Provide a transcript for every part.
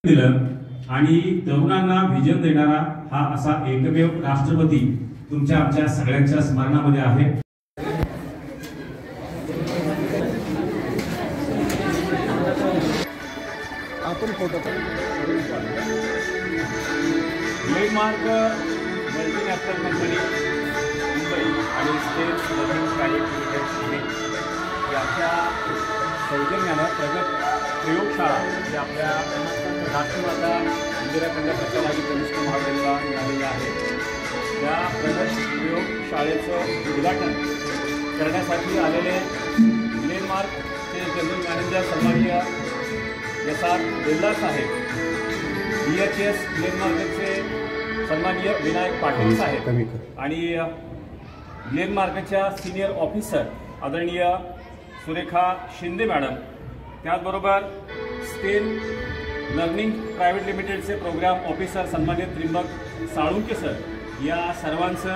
दिलं आणि तरुणांना व्हिजन देणारा हा असा एकमेव राष्ट्रपती तुमच्या आमच्या सगळ्यांच्या स्मरणामध्ये आहे। आपण photo landmark multinational company Mumbai आणि स्टेट लर्निंग प्रायव्हेट लिमिटेड याच्या सौजन्यानं प्रगत प्रयोगशाळा जी आपल्या राष्ट्रमाता इंदिरा गांधी प्रकल्पाची कनिष्ठ महाविद्यालयाला मिळालेलं आहे, त्या प्रगत प्रयोगशाळेचं उद्घाटन करण्यासाठी आलेले लेंडमार्कचे जनरल मॅनेजर सन्माननीय एस.आर. बिर्ला साहेब, DHS लेंडमार्कचे सन्माननीय विनायक पाटील साहेब आणि लेंडमार्कच्या सिनियर ऑफिसर आदरणीय सुरेखा शिंदे मॅडम, त्याचबरोबर स्टेन लर्निंग प्रायव्हेट लिमिटेडचे प्रोग्राम ऑफिसर सन्माननीय त्रिंबक साळुंके सर, या सर्वांचं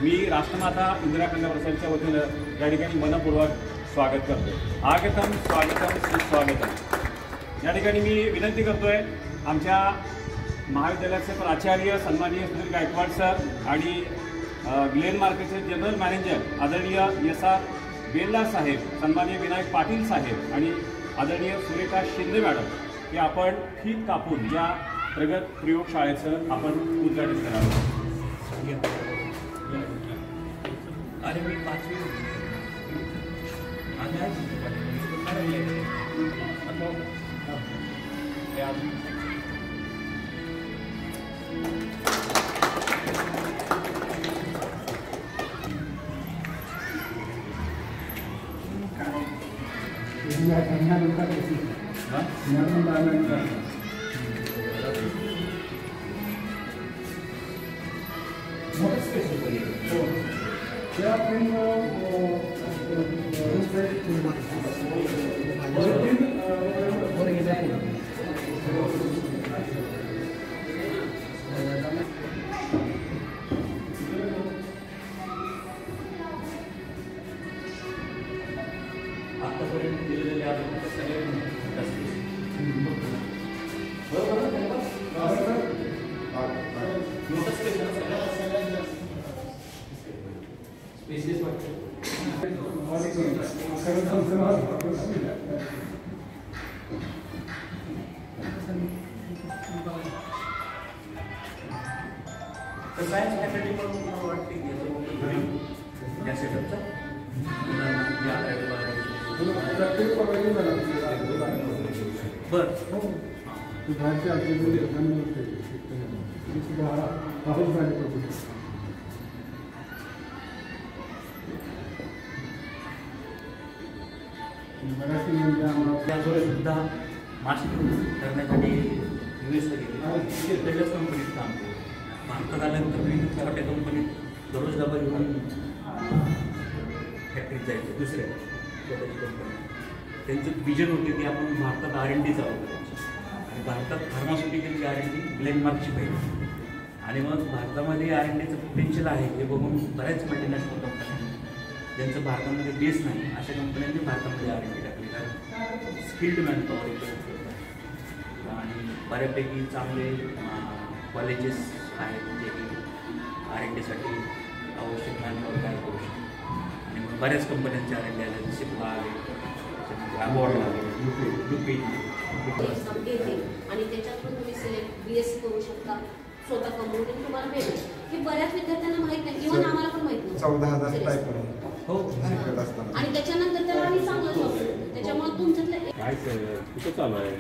मी राष्ट्रमाता इंदिरा गांधी प्रकल्पाच्या वतीनं या ठिकाणी मनपूर्वक स्वागत करतो। आगतम स्वागतम सुस्वागतम। या ठिकाणी मी विनंती करतोय आमच्या महाविद्यालयाचे प्राचार्य सन्माननीय सुनील गायकवाड सर आणि लेंडमार्कचे जनरल मॅनेजर आदरणीय एस.आर. बिर्ला साहेब, सन्माननीय विनायक पाटील साहेब आणि आदरणीय सुरेखा शिंदे मॅडम हे आपण फीत कापून या प्रगत प्रयोगशाळेचं आपण उद्घाटन करावं। अरे मी पाचवी आतापर्यंत दिलेले सगळे स्पेसिस वाटतं सायन्स फॅकल्टी पण मला वाटते की या सेटअपचा सुद्धा मास्टर करण्यासाठी US गेले, कंपनीत काम केलं। भारतात आल्यानंतर मी मोठ्या कंपनीत दररोज डबा घेऊन फॅक्टरीत जायचं, दुसऱ्या स्वतःची कंपनी। त्यांचं विजन होते की आपण भारतात R&D चालू करायचं आणि भारतात फार्मास्युटिकलची R&D लेंडमार्कची पाहिजे आणि मग भारतामध्ये R&Dचं पोटेन्शियल आहे हे बघून बऱ्याच मल्टीनॅशनल कंपन्या ज्यांचं भारतामध्ये बेस नाही अशा कंपन्यांनी भारतामध्ये R&D टाकली, कारण स्किल्ड मॅनपॉवर उपलब्ध होतं आणि बऱ्यापैकी चांगले कॉलेजेस आहेत जे की R&Dसाठी आवश्यक मॅनपॉवर तयार करू शकतात आणि मग बऱ्याच कंपन्यांच्या R&D आल्या, जसे अवॉर्ड आणि त्याच्यातून तुम्ही सिलेक्ट BSc करू शकता, स्वतः कमवून तुम्हाला भेटेल। हे बऱ्याच विद्यार्थ्यांना माहित नाही, इव्हन आम्हाला पण माहित नाही। 14,000 टाईप हो, आणि त्याच्यानंतर त्याला आम्ही चांगलं जॉब देतो, त्याच्यामुळे तुमच्यातलं काय कुठं चालू आहे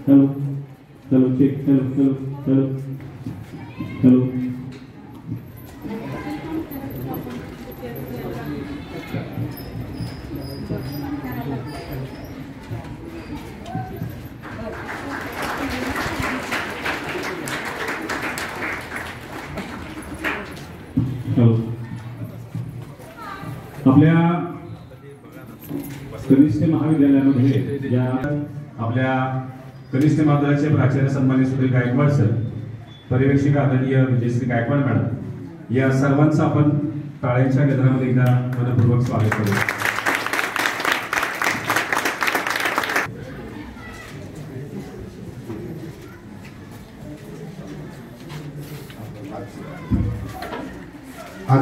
चलो चलो चेक चलो चलो चलो चलो आपल्या कनिष्ठ महाविद्यालयामध्ये ज्या आपल्या कनिष्ठ महाविद्यालयाचे प्राचार्य सन्माननीय सुनील गायकवाड सर, पर्यवेक्षिका आदरणीय विजयश्री गायकवाड मॅडम, या सर्वांचं आपण टाळ्यांच्या गजरामध्ये एकदा मनपूर्वक स्वागत करू।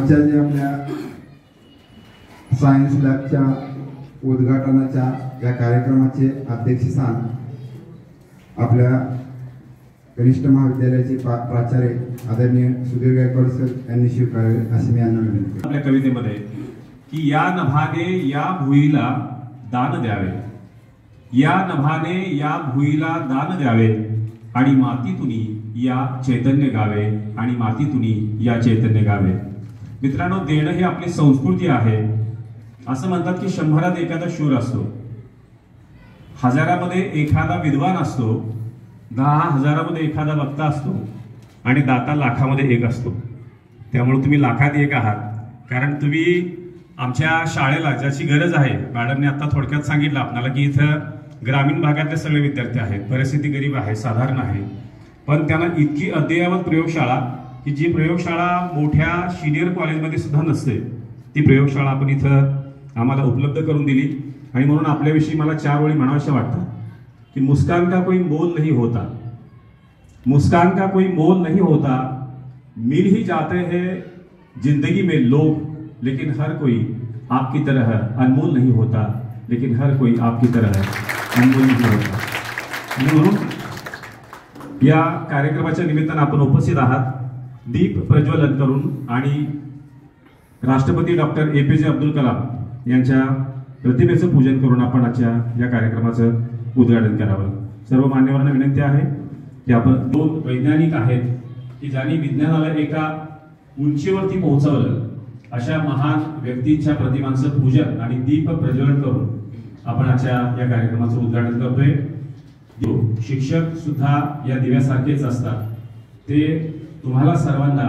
आजच्या जे आपल्या सायन्स लॅबच्या उद्घाटनाच्या या कार्यक्रमाचे अध्यक्षस्थान आपल्या कनिष्ठ महाविद्यालयाचे प्राचार्य आदरणीय सुधीर गायकवाड सर यांनी स्वीकारावे असे मी यांना विनंती करतो. आपल्या कवितेमध्ये की या नभाने या भुईला दान द्यावे, या नभाने या भुईला दान द्यावे आणि मातीतुनी या चैतन्य गावे, आणि मातीतुनी या चैतन्य गावे. मित्रांनो, देणं ही आपली संस्कृती आहे. असं म्हणतात की 100त एखादा शूर असतो, 1000मध्ये एखादा विद्वान असतो, 10,000मध्ये एखादा वक्ता असतो आणि दाता लाखामध्ये एक असतो. त्यामुळे तुम्ही लाखात एक आहात, कारण तुम्ही आमच्या शाळेला ज्याची गरज आहे, मॅडमने आता थोडक्यात सांगितलं आपल्याला की इथं ग्रामीण भागातले सगळे विद्यार्थी आहेत, परिस्थिती गरीब आहे, साधारण आहे, पण त्यांना इतकी अद्ययावत प्रयोगशाळा की जी प्रयोगशाळा मोठ्या सिनियर कॉलेजमध्ये सुद्धा नसते, ती प्रयोगशाळा आपण इथं आम्हाला उपलब्ध करून दिली. आणि म्हणून आपल्याविषयी मला 4 ओळी म्हणाव्याशा वाटतात कि मुस्कान का कोई मोल नहीं होता, मुस्कान का कोई मोल नहीं होता, मिल ही जाते हैं जिंदगी में लोग, लेकिन हर कोई आपकी तरह अनमोल नहीं होता, लेकिन हर कोई आपकी तरह अनमोल नहीं होता. आणि म्हणून या कार्यक्रमाच्या निमित्तानं आपण उपस्थित आहात. दीप प्रज्वलन करून आणि राष्ट्रपती डॉक्टर APJ अब्दुल कलाम यांच्या प्रतिमेचं पूजन करून आपण आजच्या या कार्यक्रमाचं उद्घाटन करावं. सर्व मान्यवरांना विनंती आहे की आपण 2 वैज्ञानिक आहेत की ज्यांनी विज्ञानाला एका उंचीवरती पोहोचवलं, अशा महान व्यक्तींच्या प्रतिमांचं पूजन आणि दीप प्रज्वलन करून आपण आजच्या या कार्यक्रमाचं उद्घाटन करतोय. शिक्षक सुद्धा या दिव्यासारखेच असतात, ते तुम्हाला सर्वांना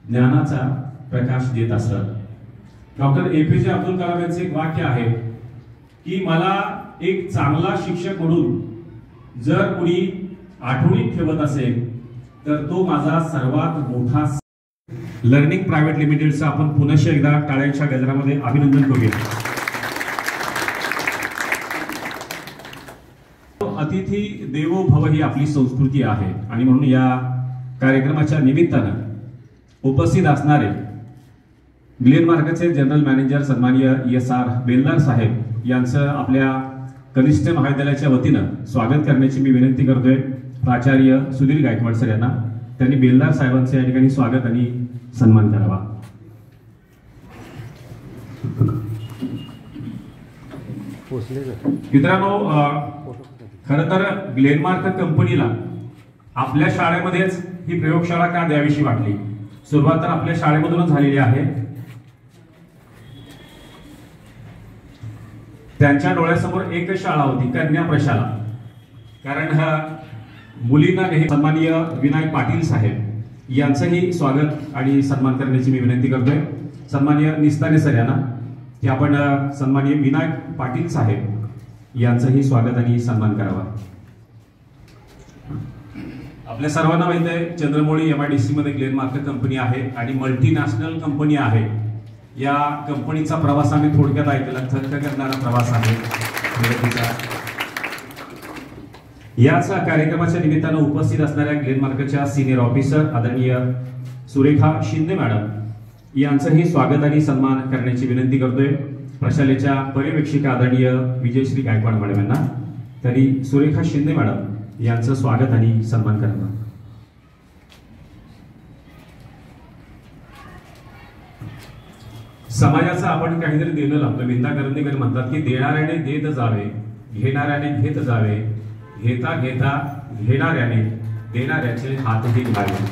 ज्ञानाचा प्रकाश देत असतात. डॉक्टर APJ अब्दुल कलाम यांचे एक वाक्य आहे की मला एक चांगला शिक्षक म्हणून जर कुणी आठवणीत ठेवत असेल तर तो माझा सर्वात मोठा. लर्निंग प्रायव्हेट लिमिटेडचं आपण पुनश्च एकदा टाळ्यांच्या गजरामध्ये अभिनंदन करूया. अतिथी देवो भव ही आपली संस्कृती आहे आणि म्हणून या कार्यक्रमाच्या निमित्तानं उपस्थित असणारे ग्लेनमार्कचे जनरल मॅनेजर सन्माननीय ESR बेल्लार साहेब यांचं आपल्या कनिष्ठ महाविद्यालयाच्या वतीनं स्वागत करण्याची मी विनंती करतोय. प्राचार्य सुधीर गायकवाड सर यांना त्यांनी बेल्लार साहेबांचे या ठिकाणी स्वागत आणि सन्मान करावा. मित्रांनो, खरं तर ग्लेनमार्क कंपनीला आपल्या शाळेमध्येच ही प्रयोगशाळा का द्यावीशी वाटली. सुरुवात तर आपल्या शाळेमधूनच झालेली आहे. त्यांच्या डोळ्यासमोर एकच शाळा होती, कन्या प्रशाला. कारण मुलींना सन्माननीय विनायक पाटील साहेब यांचंही स्वागत आणि सन्मान करण्याची मी विनंती करतोय. सन्माननीय निस्ताने सर यांना की आपण सन्माननीय विनायक पाटील साहेब यांचंही स्वागत आणि सन्मान करावा. आपल्या सर्वांना माहिती आहे चंद्रमौळी MIDC मध्ये ग्लेनमार्क कंपनी आहे आणि मल्टीनॅशनल कंपनी आहे. या कंपनीचा प्रवास आम्ही थोडक्यात ऐकला, थक्क करणारा प्रवास आहे. याच कार्यक्रमाच्या निमित्तानं उपस्थित असणाऱ्या ग्लेनमार्कच्या सिनियर ऑफिसर आदरणीय सुरेखा शिंदे मॅडम यांचंही स्वागत आणि सन्मान करण्याची विनंती करतोय. प्रशालेच्या पर्यवेक्षिका आदरणीय विजयश्री गायकवाड मॅडम यांना तरी सुरेखा शिंदे मॅडम यांचं स्वागत आणि सन्मान करावा. समाजाचं आपण काहीतरी देणं लागतो. विंदा करंदीकर म्हणतात की देणाऱ्याने देत जावे, घेणाऱ्याने घेत जावे, घेता घेता घेणाऱ्याने देणाऱ्याचे हातही घ्यावे.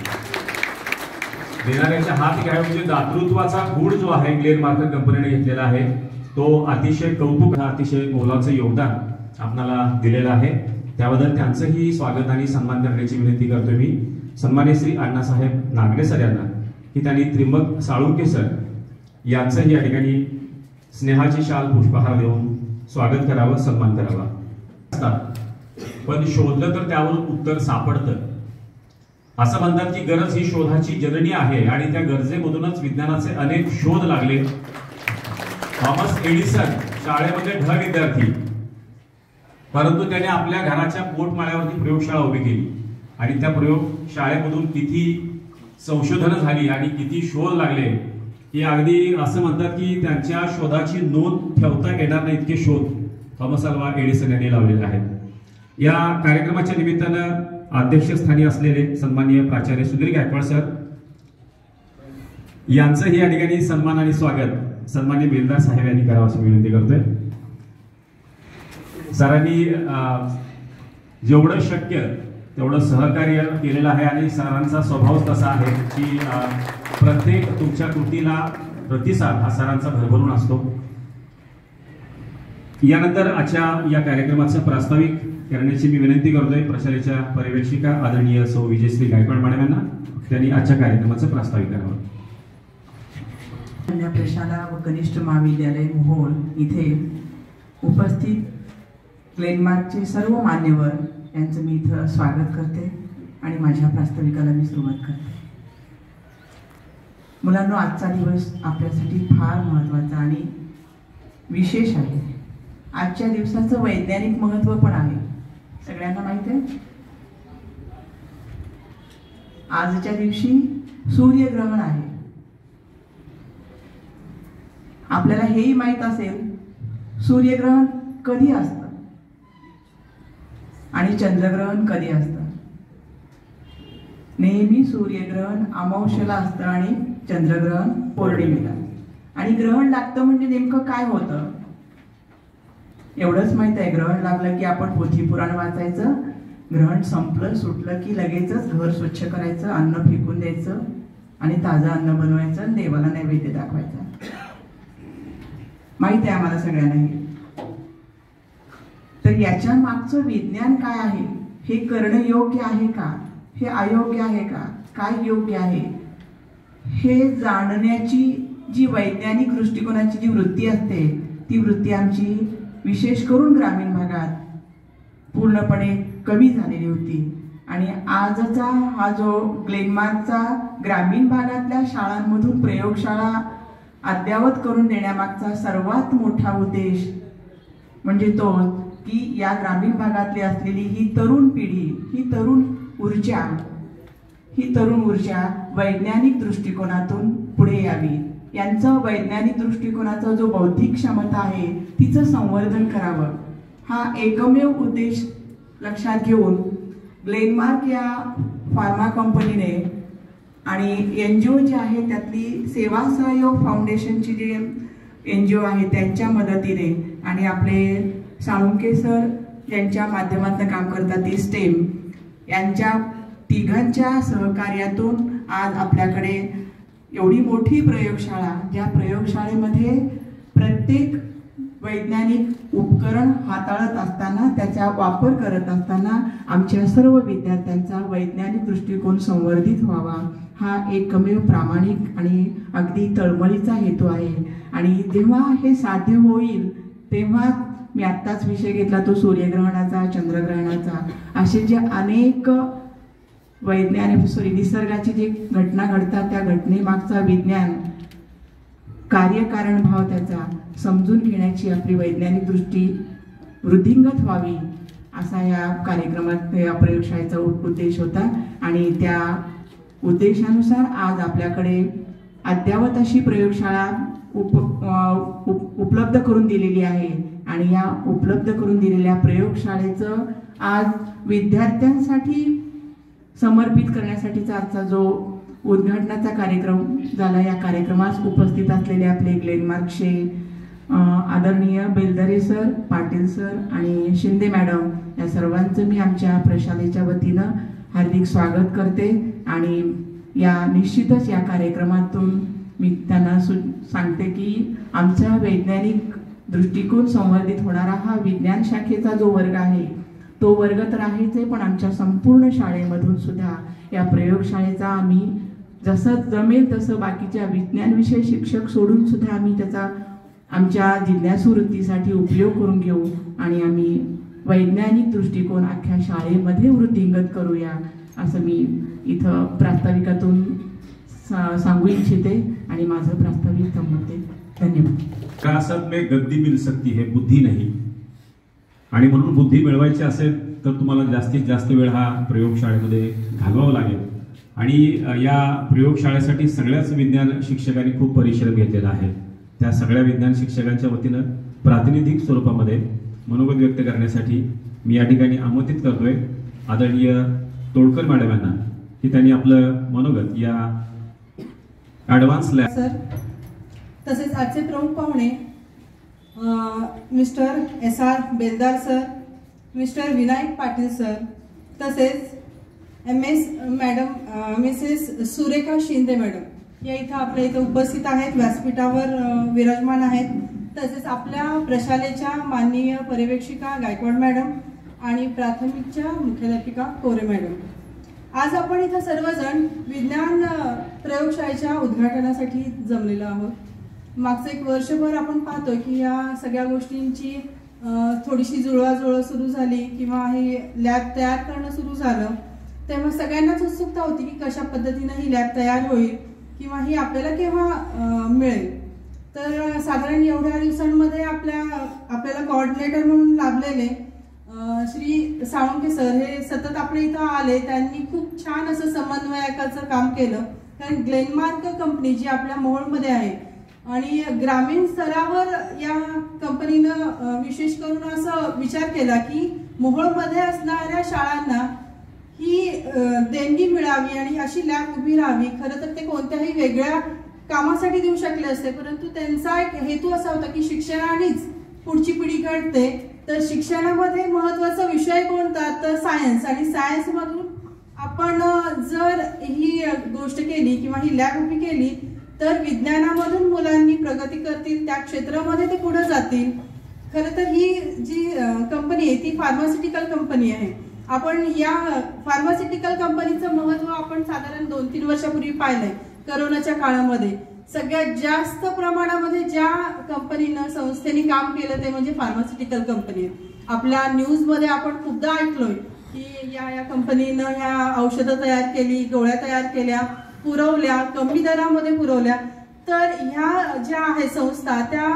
देणाऱ्याचे हात घ्यावे म्हणजे दातृत्वाचा गुण जो आहे ग्लेनमार्क कंपनीने घेतलेला आहे तो अतिशय कौतुक, अतिशय मोलाचं योगदान आपल्याला दिलेलं आहे. त्याबद्दल त्यांचंही स्वागत आणि सन्मान करण्याची विनंती करतोय मी. सन्माननीय श्री अण्णासाहेब नागडे सर यांना की त्यांनी त्रिंबक साळुंके सर यांचंही या ठिकाणी स्नेहाची शाल पुष्पहार देऊन स्वागत करावं, सन्मान करावा. पण शोधलं तर त्यावर उत्तर सापडतं. असं म्हणतात की गरज ही शोधाची जननी आहे आणि त्या गरजेमधूनच विज्ञानाचे अनेक शोध लागले. थॉमस एडिसन शाळेमध्ये ढ विद्यार्थी, परंतु त्याने आपल्या घराच्या पोटमाळ्यावरती प्रयोगशाळा उभी केली आणि त्या प्रयोगशाळेमधून किती संशोधनं झाली आणि किती शोध लागले की अगदी असं म्हणतात की त्यांच्या शोधाची नोंद ठेवता येणार नाही इतके शोध थॉमस अल्वा एडिसन यांनी लावलेले आहेत. या कार्यक्रमाच्या निमित्तानं अध्यक्षस्थानी असलेले सन्माननीय प्राचार्य सुधीर गायकवाड सर यांचंही या ठिकाणी सन्मान आणि स्वागत सन्माननीय बेलदार साहेब यांनी करावं असं विनंती करतोय. सरांनी जेवढं शक्य तेवढं सहकार्य केलेलं आहे आणि सरांचा स्वभावच तसा आहे की प्रत्येक तुमच्या कृतीला प्रतिसाद हा सरांचा भरभरून असतो. यानंतर आजच्या या कार्यक्रमाचं प्रास्ताविक करण्याची मी विनंती करतोय प्रशालेच्या पर्यवेक्षिका आदरणीय सौ विजयश्री गायकवाड मॅडम यांना. त्यांनी आजच्या कार्यक्रमाचं प्रास्ताविक करावं. प्रशाला व कनिष्ठ महाविद्यालय मोहोळ इथे उपस्थित ग्लेनमार्कचे सर्व मान्यवर यांचं मी इथं स्वागत करते आणि माझ्या प्रास्ताविकाला मी सुरुवात करते. मुलांनो, आजचा दिवस आपल्यासाठी फार महत्त्वाचा आणि विशेष आहे. आजच्या दिवसाचं वैज्ञानिक महत्त्व पण आहे. सगळ्यांना माहित आहे, आजच्या दिवशी सूर्यग्रहण आहे. आपल्याला हेही माहित असेल सूर्यग्रहण कधी असतं आणि चंद्रग्रहण कधी असतं. नेहमी सूर्यग्रहण अमावस्येला असतं आणि चंद्रग्रहण पौर्णिमेला. आणि ग्रहण लागतं म्हणजे नेमकं काय होतं एवढंच माहित आहे. ग्रहण लागलं की आपण पोथी पुराण वाचायचं, ग्रहण संपलं सुटलं की लगेचच घर स्वच्छ करायचं, अन्न फेकून द्यायचं आणि ताजं अन्न बनवायचं आणि देवाला नैवेद्य दाखवायचा. माहित आहे आम्हाला सगळ्यांना हे. तर याच्या मागचं विज्ञान काय आहे, हे करणं योग्य आहे का, हे अयोग्य आहे का, काय योग्य आहे, हे जाणण्याची जी वैज्ञानिक दृष्टिकोनाची जी वृत्ती असते ती वृत्ती आमची विशेष करून ग्रामीण भागात पूर्णपणे कमी झालेली होती. आणि आजचा हा जो ग्लेनमार्कचा ग्रामीण भागातल्या शाळांमधून प्रयोगशाळा अद्यावत करून देण्यामागचा सर्वात मोठा उद्देश म्हणजे तो की या ग्रामीण भागातली असलेली ही तरुण पिढी, ही तरुण ऊर्जा वैज्ञानिक दृष्टिकोनातून पुढे यावी. यांचं वैज्ञानिक दृष्टिकोनाचा जो बौद्धिक क्षमता आहे तिचं संवर्धन करावं, हा एकमेव उद्देश लक्षात घेऊन ग्लेनमार्क या फार्मा कंपनीने आणि NGO जे आहे त्यातली सेवा सहयोग फाउंडेशनची जे NGO आहे त्यांच्या मदतीने आणि आपले साळुंके सर ज्यांच्या माध्यमातून काम करतात ते STEM यांच्या तिघांच्या सहकार्यातून आज आपल्याकडे एवढी मोठी प्रयोगशाळा, ज्या प्रयोगशाळेमध्ये प्रत्येक वैज्ञानिक उपकरण हाताळत असताना त्याचा वापर करत असताना आमच्या सर्व विद्यार्थ्यांचा वैज्ञानिक दृष्टिकोन संवर्धित व्हावा, हा एकमेव प्रामाणिक आणि अगदी तळमळीचा हेतू आहे. आणि जेव्हा हे साध्य होईल तेव्हा मी आत्ताच विषय घेतला तो सूर्यग्रहणाचा, चंद्रग्रहणाचा, असे जे अनेक निसर्गाची जी घटना घडतात त्या घटनेमागचा विज्ञान, कार्यकारण भाव त्याचा समजून घेण्याची आपली वैज्ञानिक दृष्टी वृद्धिंगत व्हावी असा या कार्यक्रमात या प्रयोगशाळेचा उद्देश होता. आणि त्या उद्देशानुसार आज आपल्याकडे अद्यावत अशी प्रयोगशाळा उपलब्ध करून दिलेली आहे. आणि या उपलब्ध करून दिलेल्या प्रयोगशाळेचं आज विद्यार्थ्यांसाठी समर्पित करण्यासाठीचा आजचा जो उद्घाटनाचा कार्यक्रम झाला, या कार्यक्रमास उपस्थित असलेले आपले ग्लेनमार्कचे आदरणीय बेलदरे सर, पाटील सर आणि शिंदे मॅडम या सर्वांचं मी आमच्या प्रशालेच्या वतीनं हार्दिक स्वागत करते. आणि या निश्चितच या कार्यक्रमातून मी त्यांना सांगते की आमचा वैज्ञानिक दृष्टिकोन संवर्धित होणारा हा विज्ञान शाखेचा जो वर्ग आहे तो वर्ग तर आहेच आहे, पण आमच्या संपूर्ण शाळेमधून सुद्धा या प्रयोगशाळेचा आम्ही जसं जमेल तसं बाकीच्या विज्ञान विषय शिक्षक सोडून सुद्धा आम्ही त्याचा आमच्या जिज्ञासू वृत्तीसाठी उपयोग करून घेऊ आणि आम्ही वैज्ञानिक दृष्टिकोन अख्ख्या शाळेमध्ये वृद्धिंगत करूया असं मी इथं प्रास्ताविकातून सांगू इच्छिते आणि माझं प्रास्ताविक थांबवते. धन्यवाद. विकासात में गद्दी मिल सकती है, बुद्धी नाही. आणि म्हणून बुद्धी मिळवायची असेल तर तुम्हाला जास्तीत जास्त वेळ हा प्रयोगशाळेमध्ये घालवावा लागेल. आणि या प्रयोगशाळेसाठी सगळ्याच विज्ञान शिक्षकांनी खूप परिश्रम घेतलेला आहे. त्या सगळ्या विज्ञान शिक्षकांच्या वतीनं प्रातिनिधिक स्वरूपामध्ये मनोगत व्यक्त करण्यासाठी मी या ठिकाणी आमंत्रित करतोय आदरणीय तोडकर मॅडम यांना की त्यांनी आपलं मनोगत या ॲडव्हान्स लॅब सर, तसेच आजचे प्रमुख पाहुणे मिस्टर SR बेलदार sir, mister Vinayak Patil sir, तसेच MS madam Mrs Surekha Shinde madam या इथं आपल्या इथं उपस्थित आहेत, व्यासपीठावर विराजमान आहेत. तसेच आपल्या प्रशालेच्या माननीय पर्यवेक्षिका गायकवाड मॅडम आणि प्राथमिकच्या मुख्याध्यापिका कोरे मॅडम. आज आपण इथं सर्वजण विज्ञान प्रयोगशाळेच्या उद्घाटनासाठी जमलेलो आहोत. मागचं एक वर्षभर आपण पाहतोय की या सगळ्या गोष्टींची थोडीशी जुळवाजुळव सुरू झाली किंवा हे लॅब तयार करणं सुरू झालं, तेव्हा सगळ्यांनाच उत्सुकता होती की कशा पद्धतीनं ही लॅब तयार होईल किंवा ही आपल्याला केव्हा मिळेल. तर साधारण एवढ्या दिवसांमध्ये आपल्याला कोऑर्डिनेटर म्हणून लाभलेले श्री साळुंके सर हे सतत आपल्या इथं आले. त्यांनी खूप छान असं समन्वयकाचं काम केलं. कारण ग्लेनमार्क कंपनी जी आपल्या मोहोळमध्ये आहे आणि ग्रामीण स्तरावर या कंपनीनं विशेष करून असं विचार केला की मोहोळमध्ये असणाऱ्या शाळांना ही देणगी मिळावी आणि अशी लॅब उभी राहावी. खरं तर ते कोणत्याही वेगळ्या कामासाठी देऊ शकले असते, परंतु त्यांचा एक हेतू असा होता की शिक्षणानेच पुढची पिढी घडते. तर शिक्षणामध्ये महत्वाचा विषय कोणता, तर सायन्स. आणि सायन्समधून आपण जर ही गोष्ट केली किंवा ही लॅब उभी केली तर विज्ञानामधून मुलांनी प्रगती करतील, त्या क्षेत्रामध्ये ते पुढे जातील. खरं तर ही जी कंपनी आहे ती फार्मास्युटिकल कंपनी आहे. आपण या फार्मास्युटिकल कंपनीचं महत्व आपण साधारण 2-3 वर्षापूर्वी पाहिलंय. करोनाच्या काळामध्ये सगळ्यात जास्त प्रमाणामध्ये ज्या कंपनीनं संस्थेने काम केलं ते म्हणजे फार्मास्युटिकल कंपनी. आपल्या न्यूजमध्ये आपण खूपदा ऐकलोय की या कंपनीनं ह्या औषधं तयार केली, गोळ्या तयार केल्या, पुरवल्या, कमी दरामध्ये पुरवल्या. तर ह्या ज्या आहे संस्था त्या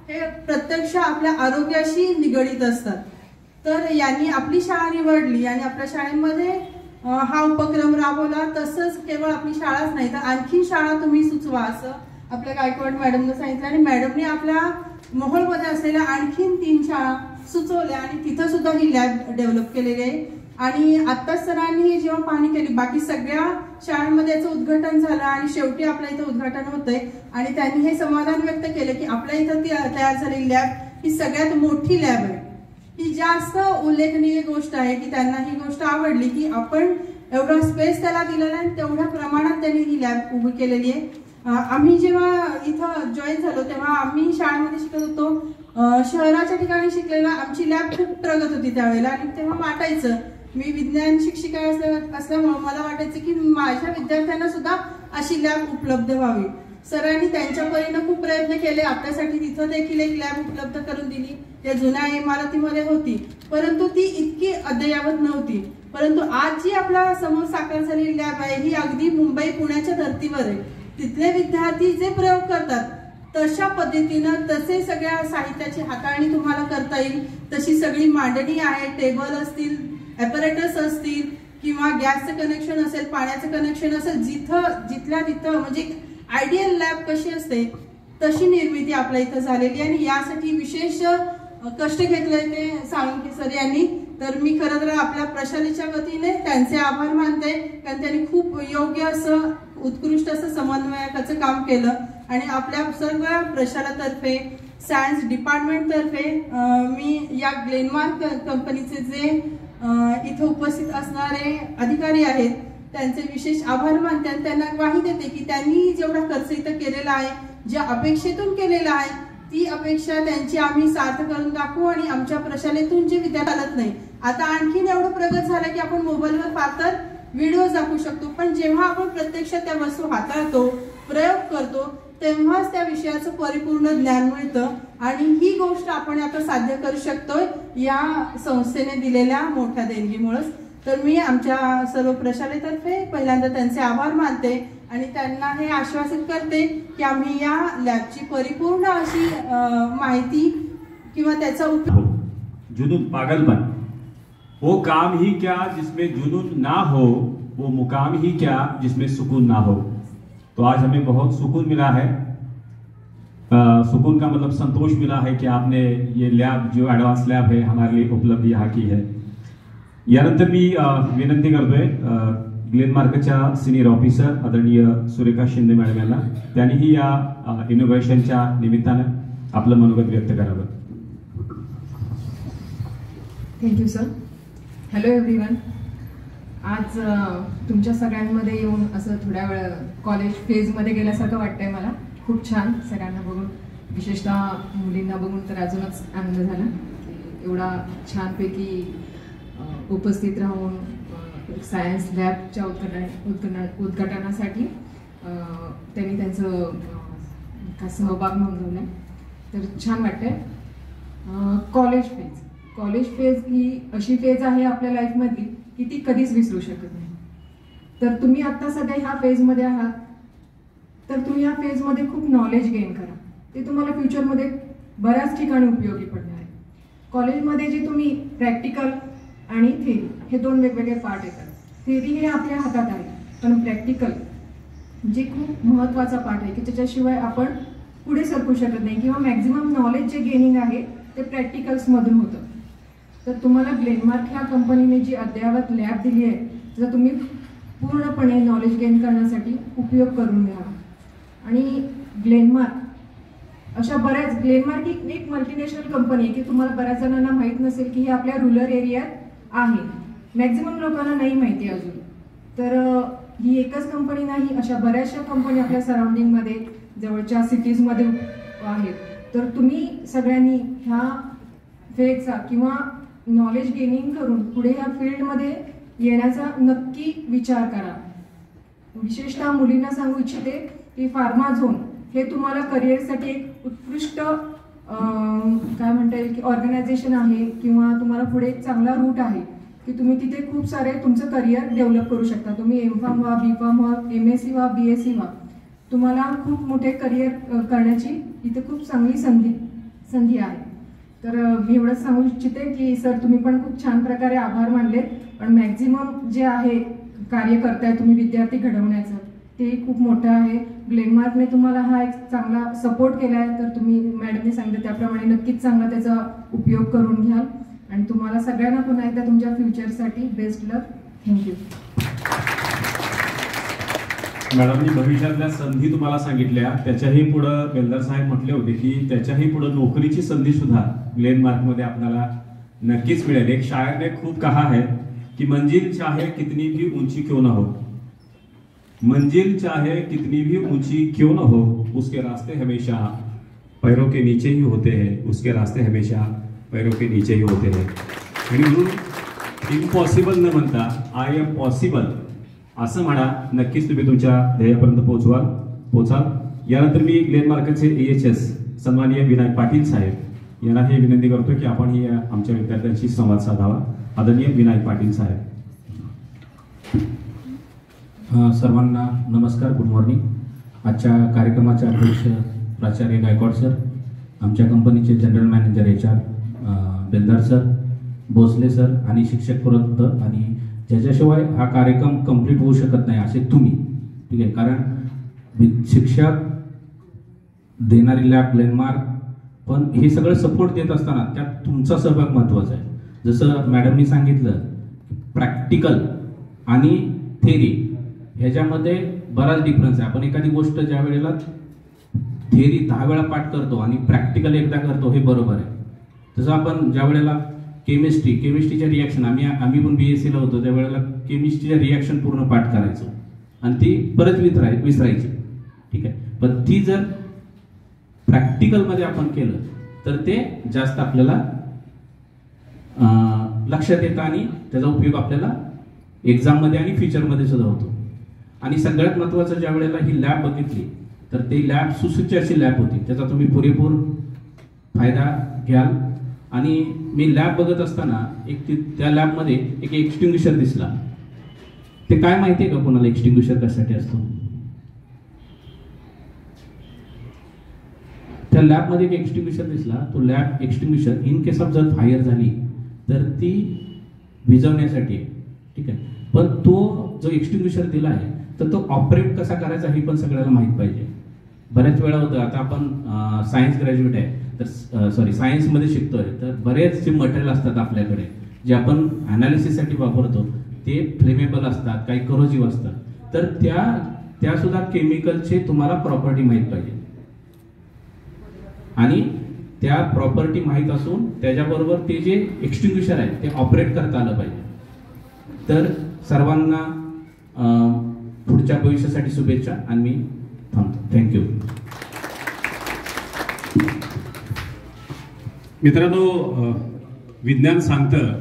हे प्रत्यक्ष आपल्या आरोग्याशी निगडीत असतात. तर यांनी आपली शाळा निवडली आणि आपल्या शाळेमध्ये हा उपक्रम राबवला. तसंच केवळ आपली शाळाच नाही तर आणखी शाळा तुम्ही सुचवा असं आपल्या गायकवाड मॅडमने सांगितलं. आणि मॅडमने आपल्या मोहोळमध्ये असलेल्या आणखीन 3 शाळा सुचवल्या आणि तिथं सुद्धा ही लॅब डेव्हलप केलेली आहे. आणि आत्ताच सरांनी जेव्हा पाहणी केली बाकी सगळ्या शाळांमध्ये याचं उद्घाटन झालं आणि शेवटी आपल्या इथं उद्घाटन होतंय आणि त्यांनी हे समाधान व्यक्त केलं की आपल्या इथं तयार झालेली लॅब ही सगळ्यात मोठी लॅब आहे. ही जास्त उल्लेखनीय गोष्ट आहे की त्यांना ही गोष्ट आवडली की आपण एवढा स्पेस त्याला दिलेला आहे, तेवढ्या प्रमाणात त्यांनी ही लॅब उभी केलेली आहे. आम्ही जेव्हा इथं जॉईन झालो तेव्हा आम्ही शाळेमध्ये शिकत होतो. शहराच्या ठिकाणी शिकलेला आमची लॅब खूप प्रगत होती त्यावेळेला आणि तेव्हा वाटायचं, मी विज्ञान शिक्षिका असल्यामुळे मला वाटायचं की माझ्या विद्यार्थ्यांना सुद्धा अशी लॅब उपलब्ध व्हावी. सरांनी त्यांच्या परीनं खूप प्रयत्न केले. आपल्यासाठी तिथं देखील एक लॅब उपलब्ध करून दिली. त्या जुन्या इमारतीमध्ये होती परंतु ती इतकी अद्ययावत नव्हती. परंतु आज जी आपल्या समोर साकार झालेली लॅब आहे ही अगदी मुंबई पुण्याच्या धर्तीवर आहे. तिथले विद्यार्थी जे प्रयोग करतात तशा पद्धतीनं तसे सगळ्या साहित्याची हाताळणी तुम्हाला करता येईल. तशी सगळी मांडणी आहे, टेबल असतील, ॲपरेटस असतील किंवा गॅसचं कनेक्शन असेल, पाण्याचं कनेक्शन असेल, जिथल्या तिथं म्हणजे आयडियल लॅब कशी असते तशी निर्मिती आपल्या इथं झालेली आहे. आणि यासाठी विशेष कष्ट घेतले ते साळुंके सर यांनी. तर मी खरं तर आपल्या प्रशालेच्या वतीने त्यांचे आभार मानते कारण त्यांनी खूप योग्य असं उत्कृष्ट असं समन्वयकाचं काम केलं. आणि आपल्या सर्व प्रशालातर्फे सायन्स डिपार्टमेंटतर्फे मी या ग्लेनमार्क कंपनीचे जे इथं उपस्थित असणारे अधिकारी आहेत त्यांचे विशेष आभार मानते आणि त्यांना ग्वाही देते की त्यांनी जेवढा खर्च इथं केलेला आहे, ज्या अपेक्षेतून केलेला आहे ती अपेक्षा त्यांची आम्ही सार्थ करून दाखवू. आणि आमच्या प्रशालेतून जे विद्यार्थी चालत नाही, आता आणखीन एवढं प्रगत झालं की आपण मोबाईलवर फार तर व्हिडिओ दाखवू शकतो, पण जेव्हा आपण प्रत्यक्षात त्या वस्तू हाताळतो, प्रयोग करतो तेव्हाच त्या विषयाचं परिपूर्ण ज्ञान मिळतं. आणि ही गोष्ट आपण आता साध्य करू शकतोय या संस्थेने दिलेल्या मोठ्या देणगीमुळे. तर मी आमच्या सर्व प्रशालेतर्फे पहिल्यांदा त्यांचे आभार मानते आणि त्यांना हे आश्वासित करते की आम्ही या लॅबची परिपूर्ण अशी माहिती किंवा त्याचा उपयोग. जुनून पागलपन, वो काम ही क्या जिसमें जुनून ना हो वो मुकाम ही क्या जिसमें सुकून ना हो। तो आज हमें बहुत सुकून मिला है। सुकून का मतलब संतोष मिला है कि आपने ये लॅब जो ॲडव्हान्स लॅब है हमारे लिए उपलब्ध यहाँ की है। यानंतर मी विनंती करतोय ग्लेनमार्कच्या सिनियर ऑफिसर आदरणीय सुरेखा शिंदे मॅडम यांना, त्यांनीही या इनोव्हेशनच्या निमित्तानं आपलं मनोगत व्यक्त करावं। Thank you sir. Hello everyone. आज तुमच्या सगळ्यांमध्ये येऊन असं थोड्या वेळ कॉलेज फेजमध्ये गेल्यासारखं वाटतंय मला। खूप छान सगळ्यांना बघून, विशेषतः मुलींना बघून तर अजूनच आनंद झाला। एवढा छानपैकी उपस्थित राहून सायन्स लॅबच्या उद्घाटनासाठी त्यांनी त्यांचं सहभाग नोंदवला, तर छान वाटतंय। कॉलेज फेज ही अशी फेज आहे आपल्या लाईफमधली की ती कधीच विसरू शकत नाही। तर तुम्ही आता सध्या ह्या फेजमध्ये आहात, तर तुम्ही या फेजमध्ये खूप नॉलेज गेन करा, ते तुम्हाला फ्युचरमध्ये बऱ्याच ठिकाणी उपयोगी पडणार आहे। कॉलेजमध्ये जे तुम्ही प्रॅक्टिकल आणि थेरी हे दोन वेगवेगळे पार्ट येतात। थेरी हे आपल्या हातात आहे, पण प्रॅक्टिकल जे खूप महत्त्वाचा पार्ट आहे की त्याच्याशिवाय आपण पुढे सरकू शकत नाही, किंवा मॅक्झिमम नॉलेज जे गेनिंग आहे ते प्रॅक्टिकल्समधून होतं। तर तुम्हाला ग्लेनमार्क ह्या कंपनीने जी अद्ययावत लॅब दिली आहे त्याचा तुम्ही पूर्णपणे नॉलेज गेन करण्यासाठी उपयोग करून घ्या। आणि ग्लेनमार्क अशा बऱ्याच, ग्लेनमार्क ही एक मल्टीनॅशनल कंपनी आहे की तुम्हाला बऱ्याच जणांना माहीत नसेल की हे आपल्या रूरल एरियात आहे, मॅक्झिमम लोकांना नाही माहिती अजून। तर ही एकच कंपनी नाही, अशा बऱ्याचशा कंपनी आपल्या सराउंडिंगमध्ये जवळच्या सिटीजमध्ये आहेत। तर तुम्ही सगळ्यांनी ह्या फेजचा किंवा नॉलेज गेनिंग करून पुढे ह्या फील्डमध्ये येण्याचा नक्की विचार करा। विशेषतः मुलींना सांगू इच्छिते की फार्मा झोन हे तुम्हाला करिअरसाठी एक उत्कृष्ट काय म्हणता येईल की ऑर्गनायझेशन आहे, किंवा तुम्हाला पुढे एक चांगला रूट आहे की तुम्ही तिथे खूप सारे तुमचं करिअर डेव्हलप करू शकता। तुम्ही M.Pharm व्हा, B.Pharm व्हा, MSc व्हा, BSc व्हा, तुम्हाला खूप मोठे करिअर करण्याची इथे खूप चांगली संधी आहे। तर मी एवढंच सांगू इच्छिते की सर तुम्ही पण खूप छान प्रकारे आभार मानले, पण मॅक्झिमम जे आहे कार्य करताय तुम्ही विद्यार्थी घडवण्याचं ते खूप मोठं आहे। ग्लेनमार्कने तुम्हाला हा एक चांगला सपोर्ट केला आहे, तर तुम्ही मॅडमने सांगितलं त्याप्रमाणे नक्कीच चांगला त्याचा उपयोग करून घ्याल। आणि तुम्हाला सगळ्यांना पुन्हा एकदा तुमच्या फ्युचरसाठी बेस्ट लक। थँक्यू। मॅडमनी भविष्यातल्या संधी तुम्हाला सांगितल्या, त्याच्याही पुढं बेलदार साहेब म्हटले होते की त्याच्याही पुढं नोकरीची संधी सुद्धा ग्लेनमार्कमध्ये आपल्याला नक्कीच मिळेल। एक शायर ने खूब कहा है कि मंजिल चाहे कितनी भी ऊंची क्यों न हो, मंजिल चाहे कितनी भी ऊंची क्यों न हो, उसके रास्ते हमेशा पैरों के नीचे ही होते हैं, उसके रास्ते हमेशा पैरों के नीचे ही होते हैं। आणि म्हणून इम्पॉसिबल न म्हणता आय एम पॉसिबल असं म्हणा, नक्कीच तुम्ही तुमच्या ध्येयापर्यंत पोहोचाल। यानंतर मी ग्लेनमार्कचे AHS सन्माननीय विनायक पाटील साहेब यांना हे विनंती करतो की आपण ही आमच्या विद्यार्थ्यांशी संवाद साधावा। आदरणीय विनायक पाटील साहेब। सर्वांना नमस्कार, गुड मॉर्निंग। आजच्या कार्यक्रमाचे अध्यक्ष प्राचार्य गायकवाड सर, आमच्या कंपनीचे जनरल मॅनेजर HR बेलदार सर, भोसले सर आणि शिक्षक वर्ग, आणि ज्याच्याशिवाय हा कार्यक्रम कंप्लीट होऊ शकत नाही असे तुम्ही, ठीक आहे। कारण शिक्षक देणारी लॅब ग्लेनमार्क, पण हे सगळं सपोर्ट देत असताना त्यात तुमचा सहभाग महत्त्वाचा आहे। जसं मॅडमनी सांगितलं, प्रॅक्टिकल आणि थेरी ह्याच्यामध्ये बराच डिफरन्स आहे। आपण एखादी गोष्ट ज्या वेळेला थेरी 10 वेळा पाठ करतो आणि प्रॅक्टिकल एकदा करतो, हे बरोबर आहे। तसं आपण ज्या वेळेला केमिस्ट्रीच्या रिॲक्शन, आम्ही पण BSc ला होतो त्यावेळेला केमिस्ट्रीच्या रिॲक्शन पूर्ण पाठ करायचो आणि ती परत विसरायची, ठीक आहे। पण ती जर प्रॅक्टिकलमध्ये आपण केलं तर ते जास्त आपल्याला लक्षात येतं आणि त्याचा उपयोग आपल्याला एक्झाममध्ये आणि फ्युचरमध्ये सुद्धा होतो। आणि सगळ्यात महत्त्वाचं, ज्या वेळेला ही लॅब बघितली तर ती लॅब सुसज्ज अशी लॅब होती, त्याचा तुम्ही पुरेपूर फायदा घ्याल। आणि मी लॅब बघत असताना त्या लॅबमध्ये एक एक्सटिंग्विशर दिसला। ते काय माहिती आहे का कोणाला एक्सटिंग्विशर कशासाठी असतो? त्या लॅबमध्ये एक एक्सटिंग्विशर दिसला, तो lab extinguisher in case of जर फायर झाली तर ती विझवण्यासाठी आहे, ठीक आहे। पण तो जो एक्सटिंग्विशर दिला आहे तर तो ऑपरेट कसा करायचा हे पण सगळ्याला माहीत पाहिजे. बऱ्याच वेळा होतं, आता आपण सायन्स ग्रॅज्युएट आहे तर सायन्समध्ये शिकतोय, तर बरेच जे मटेरियल असतात आपल्याकडे जे आपण अनालिसिससाठी वापरतो ते फ्लेमेबल असतात, काही करोजिव्ह असतात, तर त्या सुद्धा केमिकलचे तुम्हाला प्रॉपर्टी माहीत पाहिजे आणि त्या प्रॉपर्टी माहीत असून त्याच्याबरोबर ते जे एक्सटिंग्विशर आहे ते ऑपरेट करता आलं पाहिजे. तर सर्वांना पुढच्या भविष्यासाठी शुभेच्छा आणि मी थांबतो. थँक्यू. मित्रांनो, विज्ञान सांगतं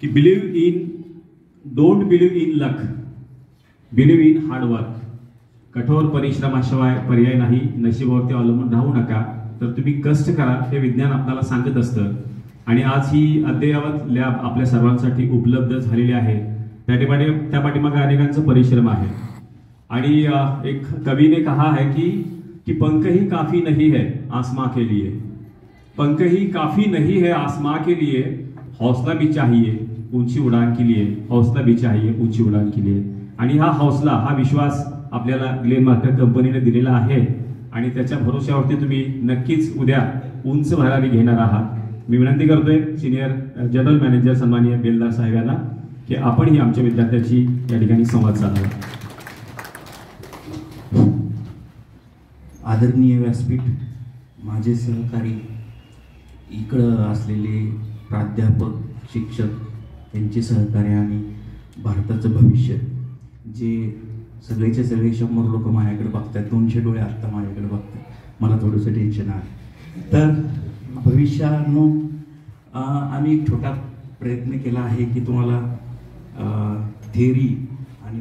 की don't believe in luck, believe in hard work. कठोर परिश्रमाशिवाय पर्याय नाही, नशिबावरती अवलंबून राहू नका, तर तुम्ही कष्ट करा, हे विज्ञान आपल्याला सांगत असतं. आणि आज ही अद्ययावत लॅब आपल्या सर्वांसाठी उपलब्ध झालेली आहे. त्या पाठीमागे अनेकांचा परिश्रम आहे. आणि एक कवी ने कहा है कि पंख ही काफी नहीं है आसमां के लिए, पंख ही काफी नहीं है आसमां के लिए, हौसला भी चाहिए ऊंची उडान के लिए, हौसला भी चाहिए ऊंची उडान के लिए. आणि हा हौसला, हा विश्वास आपल्याला ग्लेनमार्क कंपनीने दिलेला आहे आणि त्याच्या भरोश्यावरती तुम्ही नक्कीच उद्या उंच भरारी घेणार आहात. मी विनंती करतोय सिनियर जनरल मॅनेजर सन्माननीय बेलदार साहेब यांना की आपणही आमच्या विद्यार्थ्यांशी या ठिकाणी संवाद साधावा. आदरणीय व्यासपीठ, माझे सहकारी, इकडं असलेले प्राध्यापक, शिक्षक, त्यांचे सहकार्य आणि भारताचं भविष्य, जे सगळेचे सगळे 100 लोक माझ्याकडे बघतात, 200 डोळे आत्ता माझ्याकडे बघतात, मला थोडंसं टेन्शन आहे. तर भविष्यानो आम्ही एक छोटा प्रयत्न केला आहे की तुम्हाला थिअरी आणि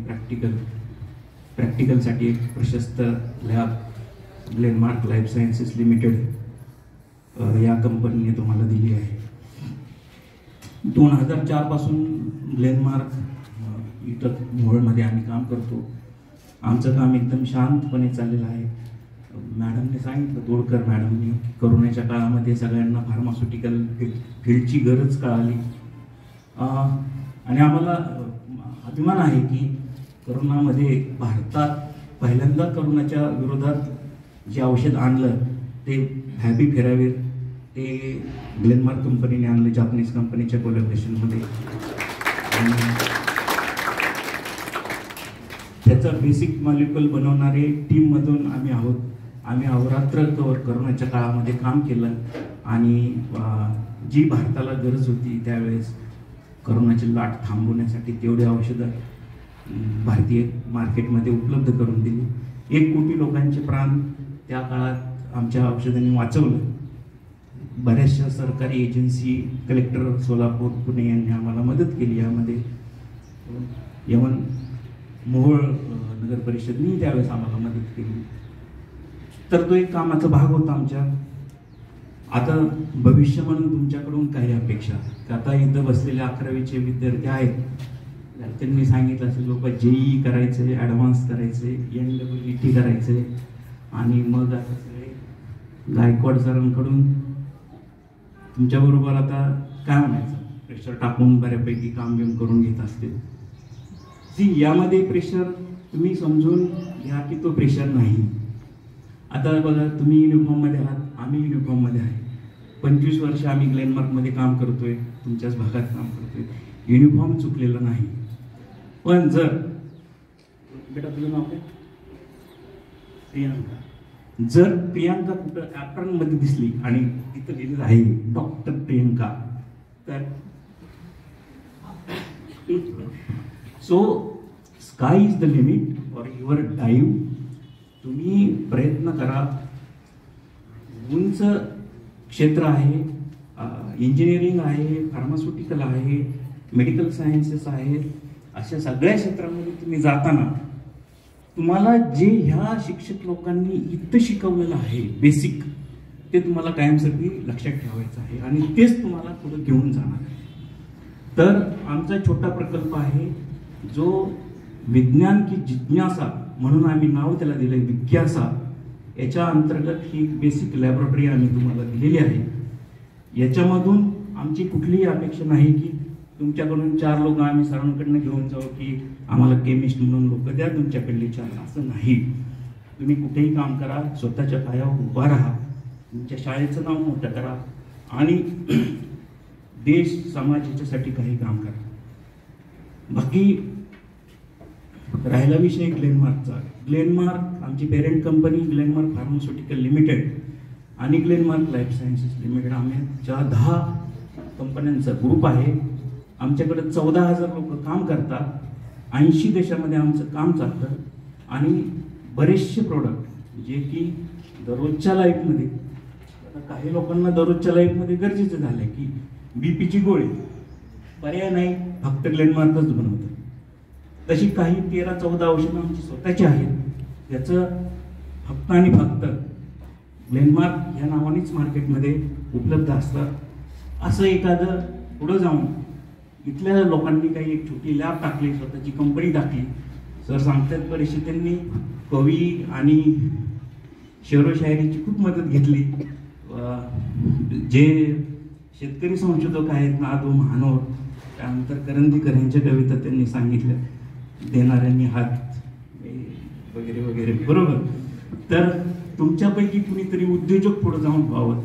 प्रॅक्टिकलसाठी एक प्रशस्त lab Glenmark life sciences limited या कंपनीने तुम्हाला दिली आहे. 2004 पासून ग्लेनमार्क इथं मोहोळमध्ये आम्ही काम करतो. आमचं काम एकदम शांतपणे चाललेलं आहे. मॅडमने सांगितलं, तोडकर मॅडमने, करोनाच्या काळामध्ये सगळ्यांना फार्मास्युटिकल फील्डची गरज कळाली आणि आम्हाला अभिमान आहे की करोनामध्ये भारतात पहिल्यांदा करोनाच्या विरोधात जे औषध आणलं ते फॅबिपिराविर, ते ग्लेनमार्क कंपनीने आणलं, जापनीज कंपनीच्या कोलॅबोरेशनमध्ये. त्याचा बेसिक मॉलिक्युल बनवणारे टीममधून आम्ही आहोत. आम्ही अहोरात्र करोनाच्या काळामध्ये काम केलं आणि जी भारताला गरज होती त्यावेळेस करोनाची लाट थांबवण्यासाठी तेवढे औषधं भारतीय मार्केटमध्ये उपलब्ध करून दिली. 1 कोटी लोकांचे प्राण त्या काळात आमच्या औषधांनी वाचवलं. बऱ्याचशा सरकारी एजन्सी, कलेक्टर सोलापूर, पुणे यांनी आम्हाला मदत केली. यामध्ये यवन मोहोळ नगर परिषदनी त्यावेळेस आम्हाला मदत केली. तर तो एक कामाचा भाग होता आमच्या. आता भविष्य म्हणून तुमच्याकडून काही अपेक्षा, आता इथं बसलेले 11वीचे विद्यार्थी आहेत, त्यांनी सांगितलं असेल लोक JEE करायचे, ॲडव्हान्स करायचे, NEET करायचे आणि मग आता सगळे गायकवाड सरांकडून तुमच्याबरोबर आता काय म्हणायचं, प्रेशर टाकून बऱ्यापैकी काम बिम करून घेत असतील. यामध्ये प्रेशर तुम्ही समजून घ्या की तो प्रेशर नाही. आता बघा, तुम्ही युनिफॉर्ममध्ये आहात, आम्ही युनिफॉर्ममध्ये आहे. 25 वर्ष आम्ही ग्लेनमार्कमध्ये काम करतोय, तुमच्याच भागात काम करतोय. युनिफॉर्म चुकलेला नाही. पण जर बेटा तुझं नाव काय? प्रियांका. जर प्रियांका कुठं ॲप्रॉनमध्ये दिसली आणि तिथं लिहिलेलं आहे डॉक्टर प्रियांका, तर so sky is the limit for your डाईव्ह. तुम्ही प्रयत्न करा. उंच क्षेत्र आहे, इंजिनिअरिंग आहे, फार्मास्युटिकल आहे, मेडिकल सायन्सेस आहेत. अशा सगळ्या क्षेत्रामध्ये तुम्ही जाताना तुम्हाला जे ह्या शिक्षक लोकांनी इथं शिकवलेलं आहे बेसिक, ते तुम्हाला कायमस्वरूपी लक्षात ठेवायचं आहे आणि तेच तुम्हाला पुढे घेऊन जाणार आहे. तर आमचा छोटा प्रकल्प आहे जो विज्ञान की जिज्ञासा म्हणून आम्ही नाव त्याला दिलंय, विज्ञासा. याच्या अंतर्गत ही बेसिक लॅबोरेटरी आम्ही तुम्हाला दिलेली आहे. याच्यामधून आमची कुठलीही अपेक्षा नाही की तुमच्याकडून 4 लोक आम्ही सरांकडनं घेऊन जाऊ की आम्हाला केमिस्ट म्हणून लोक द्या तुमच्याकडले 4, असं नाही. तुम्ही कुठेही काम करा, स्वतःच्या पायावर उभा राहा, तुमच्या शाळेचं नाव मोठं करा आणि देश समाज याच्यासाठी काही काम करा. बाकी राहिला विषय ग्लेनमार्कचा. ग्लेनमार्क आमची parent company Glenmark pharmaceutical limited आणि ग्लेनमार्क लाईफ सायन्सेस लिमिटेड आमच्या 10 कंपन्यांचा ग्रुप आहे. आमच्याकडे 14,000 लोक काम करतात. 80 देशामध्ये आमचं काम चालतं आणि बरेचसे प्रोडक्ट जे की दररोजच्या लाईफमध्ये, काही लोकांना दररोजच्या लाईफमध्ये गरजेचं झालं आहे की बीपीची गोळी पर्याय नाही, फक्त ग्लेनमार्कच बनवतात. तशी काही 13-14 औषधं आमची स्वतःची आहेत. याचं फक्त आणि फक्त ग्लेनमार्क या नावानेच मार्केटमध्ये उपलब्ध असतात. असं एखादं पुढं जाऊन इथल्या लोकांनी काही एक छोटी लॅब टाकली, स्वतःची कंपनी टाकली. सर सांगतात बरेचसे त्यांनी कवी आणि शेरोशायरीची खूप मदत घेतली. जे शेतकरी संशोधक आहेत नादो महानोर, त्यानंतर करंदीकर यांच्या कविता त्यांनी सांगितल्या, देणाऱ्यांनी हात वगैरे वगैरे, बरोबर. तर तुमच्यापैकी कुणीतरी उद्योजक पुढे जाऊन व्हावं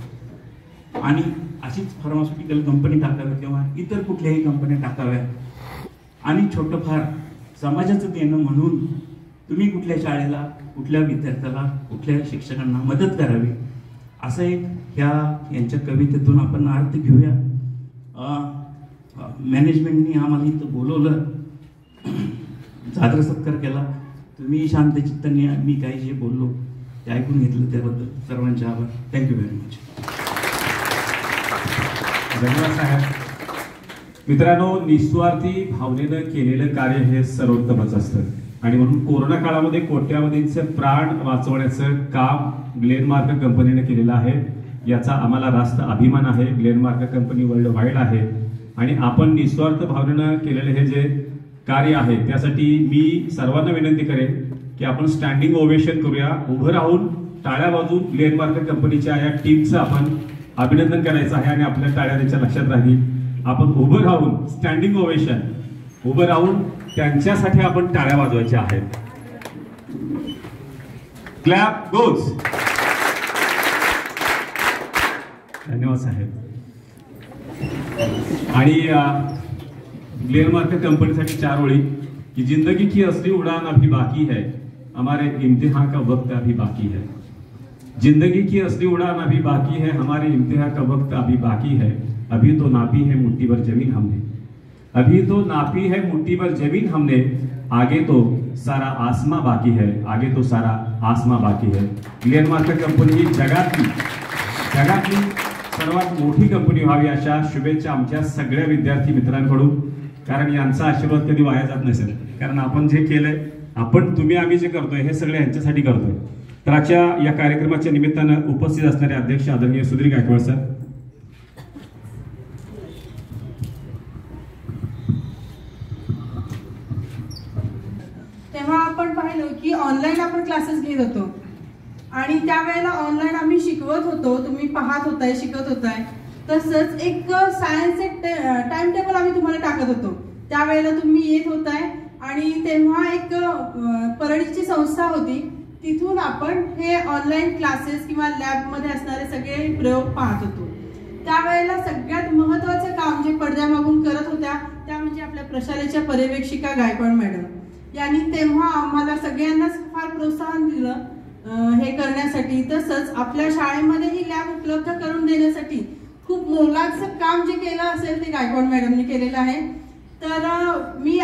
आणि अशीच फार्मास्युटिकल कंपनी टाकावी किंवा इतर कुठल्याही कंपन्या टाकाव्या आणि छोटं फार समाजाचं देणं म्हणून तुम्ही कुठल्या शाळेला, कुठल्या विद्यार्थ्याला, कुठल्या शिक्षकांना मदत करावी, असं एक यांच्या कवितेतून आपण अर्थ घेऊया. मॅनेजमेंटनी आम्हाला इथं बोलवलं, सादर सत्कार केला. तुम्ही शांत चित्ताने मी काही जे बोललो ते ऐकून घेतलं, त्याबद्दल सर्वांचे आभार. Thank you very much. धन्यवाद साहेब. मित्रांनो, निस्वार्थी भावनेनं केलेलं कार्य हे सर्वोत्तमच असतं आणि म्हणून कोरोना काळामध्ये कोट्यावधींचे प्राण वाचवण्याचं काम ग्लेनमार्क कंपनीने केलेलं आहे. याचा आम्हाला रास्त अभिमान आहे. ग्लेनमार्क कंपनी वर्ल्ड वाईड आहे आणि आपण निस्वार्थ भावनेनं केलेले हे जे कार्य आहे त्यासाठी मी सर्वांना विनंती करेन की आपण स्टँडिंग ओवेशन करूया. उभं राहून टाळ्या वाजवून ग्लेनमार्क कंपनीच्या या टीमचं आपण अभिनंदन करायचं आहे आणि आपल्या टाळ्या त्याच्या लक्षात राहील. आपण उभं राहून स्टँडिंग ओवेशन, उभं राहून त्यांच्यासाठी आपण टाळ्या वाजवायच्या आहेत. Clap goes. धन्यवाद साहेब. आणि ग्लेनमार्क कंपनीसाठी 4 ओळी की जिंदगी की असली उड़ान अभी बाकी है, हमारे इम्तिहान का वक्त अभी बाकी है. जिंदगी की असली उड़ान अभी बाकी है, हमारे इम्तिहान का वक्त अभी बाकी है. अभी तो नापी है मुट्ठी भर जमीन हमने, अभी तो नापी है मुट्ठी भर जमीन हमने, आगे तो सारा आसमां बाकी है, आगे तो सारा आसमां बाकी है. ग्लेनमार्क कंपनी ही जगातली सर्वात मोठी कंपनी व्हावी अशा शुभेच्छा आमच्या सगळ्या विद्यार्थी मित्रांकडून. कारण यांचा आशीर्वाद कधी वाया जात नसेल. कारण आपण जे केलंय, तुम्ही आम्ही जे करतोय हे सगळे यांच्यासाठी करतोय. तर आजच्या या कार्यक्रमाच्या निमित्तानं उपस्थित असणारे अध्यक्ष आदरणीय सुधीर गायकवाड सर. तेव्हा आपण पाहिलं की ऑनलाईन आपण क्लासेस घेत होतो आणि त्यावेळेला ऑनलाईन आम्ही शिकवत होतो, तुम्ही पाहत होताय, शिकत होताय. तसंच एक सायन्स एक टाइम टेबल आम्ही तुम्हाला टाकत होतो. त्यावेळेला तुम्ही येत होताय आणि तेव्हा एक परळीची संस्था होती, तिथून आपण हे ऑनलाईन क्लासेस किंवा लॅबमध्ये असणारे सगळे प्रयोग पाहत होतो. त्यावेळेला सगळ्यात महत्त्वाचं काम जे पडद्यामागून करत होत्या त्या म्हणजे आपल्या प्रशालेच्या पर्यवेक्षिका गायकवाड मॅडम यांनी तेव्हा आम्हाला सगळ्यांनाच फार प्रोत्साहन दिलं हे करण्यासाठी. तसंच आपल्या शाळेमध्ये ही लॅब उपलब्ध करून देण्यासाठी खूप मोलाचं काम जे केलं असेल ते गायकवाड मॅडमनी केलेलं आहे. तर मी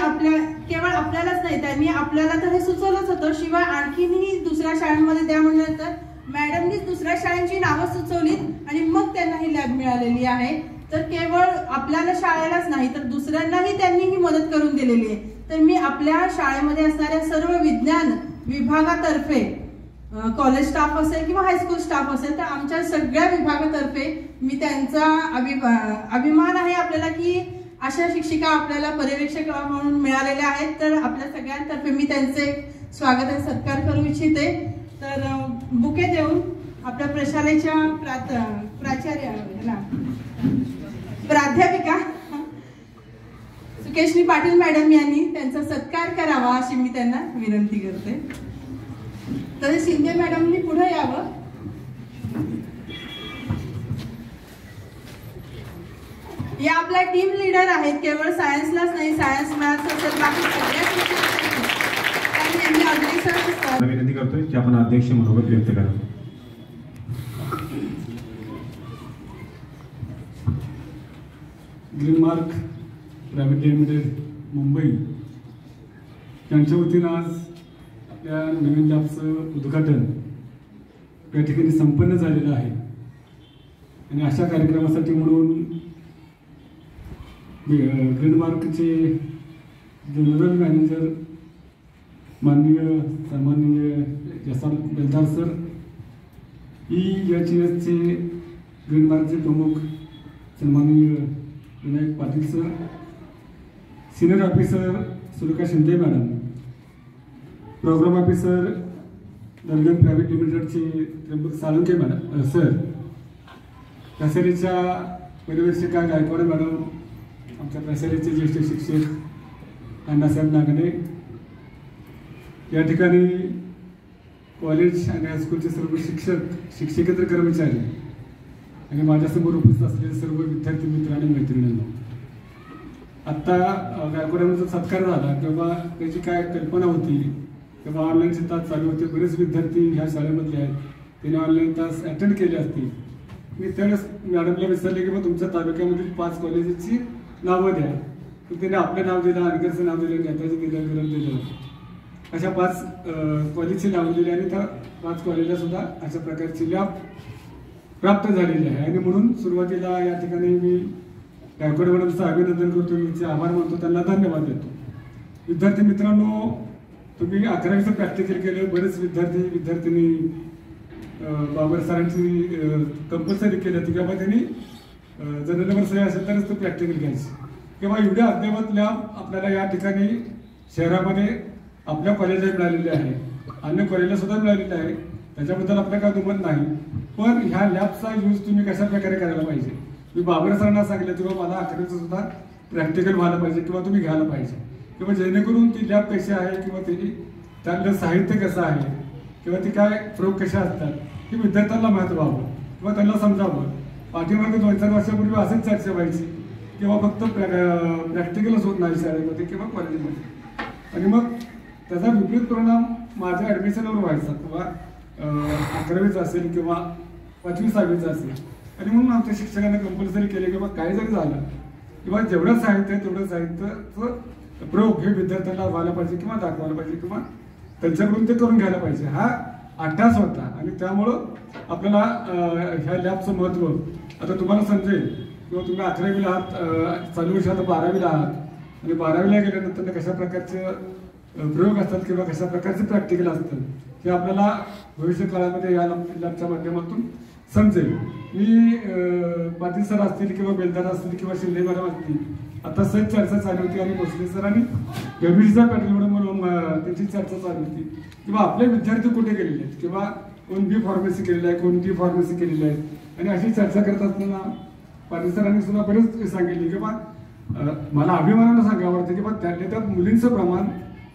केवळ आपल्यालाच नाही, त्यांनी आपल्याला तर हे सुचवलंच होतं, शिवाय आणखीनही दुसऱ्या शाळांमध्ये द्या म्हणलं तर मॅडमनीच दुसऱ्या शाळांची नावं सुचवलीत आणि मग त्यांना ही लॅब मिळालेली आहे. तर केवळ आपल्याला शाळेलाच नाही तर दुसऱ्यांनाही त्यांनी ही मदत करून दिलेली आहे. तर मी आपल्या शाळेमध्ये असणाऱ्या सर्व विज्ञान विभागातर्फे, कॉलेज स्टाफ असेल किंवा हायस्कूल स्टाफ असेल, तर आमच्या सगळ्या विभागातर्फे मी त्यांचा अभिमान आहे आपल्याला की अशा शिक्षिका आपल्याला पर्यवेक्षक म्हणून मिळालेल्या आहेत. तर आपल्या सगळ्यांतर्फे मी त्यांचे स्वागत आणि सत्कार करू इच्छिते. तर बुके देऊन आपल्या प्रशालेच्या प्राध्यापिका केशरी पाटील मॅडम यांनी त्यांचा सत्कार करावा अशी मी त्यांना विनंती करते. तर शिंदे मॅडमनी पुढे यावं. या आपल्या टीम लीडर आहेत. केवळ सायन्सलाच नाही, सायन्स मॅथ्स असेल बाकी सगळ्याच त्यांनी विनंती करतोय की आपण अध्यक्ष मनोगत व्यक्त करा. ग्रीनमार्क प्रायव्हेट लिमिटेड मुंबई यांच्या वतीनं आज आपल्या नवीन लॅबचं उद्घाटन या ठिकाणी संपन्न झालेलं आहे. आणि अशा कार्यक्रमासाठी म्हणून ग्रीनमार्कचे जनरल मॅनेजर माननीय सन्माननीय यशवंत बेलदार सर, EHS चे ग्रीनमार्कचे प्रमुख सन्माननीय Vinayak Patil sir, senior officer Surekha Shinde madam, programme officer दलगन प्रायव्हेट लिमिटेडचे त्र्यंबक साळुंखे मॅडम सर, प्रसारीच्या परिवेशिका गायकवाड मॅडम, आमच्या प्रसारीचे ज्येष्ठ शिक्षक अण्णासाहेब नागणे, या ठिकाणी कॉलेज आणि हायस्कूलचे सर्व शिक्षकेतर कर्मचारी आणि माझ्यासमोर उपस्थित असलेले सर्व विद्यार्थी मित्र आणि मैत्रिणींना, आत्ता गायकवाडांचा सत्कार झाला तेव्हा त्याची काय कल्पना होती, तेव्हा ऑनलाईनचे तास चालू होते. बरेच विद्यार्थी ह्या शाळेमधले आहेत, त्यांनी ऑनलाईन तास अटेंड केले असतील. मी त्यावेळेस मॅडमला विचारले की मग तुमच्या तालुक्यामधील 5 कॉलेजेसची नावं द्या. तर त्याने आपलं नाव दिलं, अनगरचं नाव दिलं, नेताचं दिलं, विरल दिलं, अशा 5 कॉलेजची नावं दिली. आणि त्या 5 कॉलेजला सुद्धा अशा प्रकारची लॅब प्राप्त झालेली आहे. आणि म्हणून सुरुवातीला या ठिकाणी मी गायकवाड मॅडमचं अभिनंदन करतो, मी आभार मानतो, त्यांना धन्यवाद देतो. विद्यार्थी मित्रांनो, तुम्ही 11वीचं प्रॅक्टिकल केलं. बरेच विद्यार्थ्यांनी बाबर सरांची कंपल्सरी केली होती किंवा त्यांनी जनरल सही असेल तरच तो प्रॅक्टिकल घ्यायची. किंवा एवढ्या अद्ययावत लॅब आपल्याला या ठिकाणी शहरामध्ये आपल्या कॉलेजला मिळालेले आहे, अन्य कॉलेजला सुद्धा मिळालेले आहे, त्याच्याबद्दल आपलं काय दुमत नाही. पण ह्या लॅबचा यूज तुम्ही कशा प्रकारे करायला पाहिजे. मी बाबर सरांना सांगितलं किंवा मला 11वीचं सुद्धा प्रॅक्टिकल व्हायला पाहिजे किंवा तुम्ही घ्यायला पाहिजे, किंवा जेणेकरून ती लॅब कशी आहे किंवा त्यातलं साहित्य कसं आहे किंवा ती काय प्रयोग कशा असतात हे विद्यार्थ्यांना माहीत व्हावं किंवा त्यांना समजावं. पाठीमागे 2-4 वर्षापूर्वी असेच चर्चा व्हायची किंवा फक्त प्रॅक्टिकलच होत नाही शाळेमध्ये किंवा कॉलेजमध्ये, आणि मग त्याचा विपरीत परिणाम माझ्या ॲडमिशनवर व्हायचा, किंवा 11वीचं असेल किंवा 5वी-6वीचं असेल. आणि म्हणून आमच्या शिक्षकांना कंपल्सरी केले की काय जरी झालं किंवा जेवढं साहित्य तेवढं साहित्याचं प्रयोग हे विद्यार्थ्यांना व्हायला पाहिजे किंवा दाखवायला पाहिजे किंवा त्यांच्याकडून ते करून घ्यायला पाहिजे, हा अट्टास होता. आणि त्यामुळं आपल्याला ह्या लॅबचं महत्त्व आता तुम्हाला समजेल. किंवा तुम्ही 11वीला आहात, चालू वर्षी आता 12वीला आहात, आणि 12वीला गेल्यानंतर कशा प्रकारचे प्रयोग असतात किंवा कशा प्रकारचे प्रॅक्टिकल असतात हे आपल्याला भविष्य काळामध्ये या लॅबच्या माध्यमातून समजेल. मी पाटील सर असतील किंवा बेलदार असतील किंवा शिंदे मॅडम असतील, आता सहज चर्चा चालू होती आणि भोसले सर आणि गंभीरचा पाटील मॅडम म्हणून त्यांची चर्चा चालू होती किंवा आपले विद्यार्थी कुठे गेलेले आहेत किंवा कोण B फार्मसी केलेलं आहे, कोण D फार्मसी केलेलं आहे. आणि अशी चर्चा करत असताना पाटील सरांनी सुद्धा बरेच सांगितले की मला अभिमानानं सांगावं वाटतं की त्या मुलींचं प्रमाण